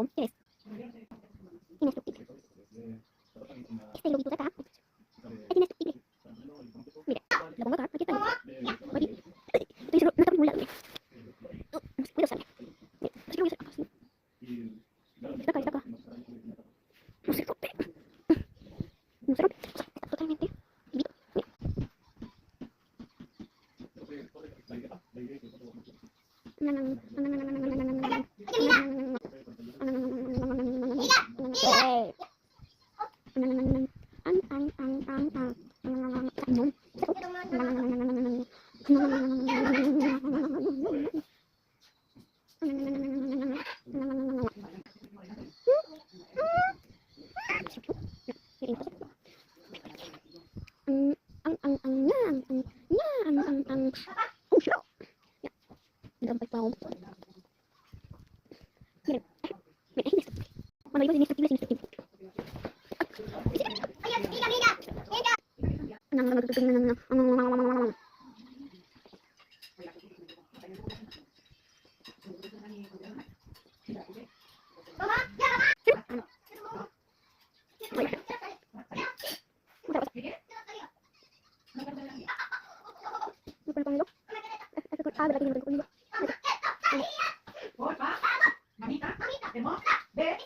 dragón. ¿Quién es? Indestructible. Este lobito de acá es indestructible. Mira, lo pongo acá, aquí está. Aquí. Estoy seguro, no está por ningún lado. No sé, puedo salir. Mira, así que lo voy a hacer acá, sí. Está acá, está acá. No se rompe. No se rompe. O sea, está totalmente vivo. Mira. Oh, shit. Miren, miren, es indestructible. Cuando digo indestructible, es indestructible. Ah, ¿verdad que no lo tengo conmigo? Mamita, mamita, ¿te moja? ¿Ves?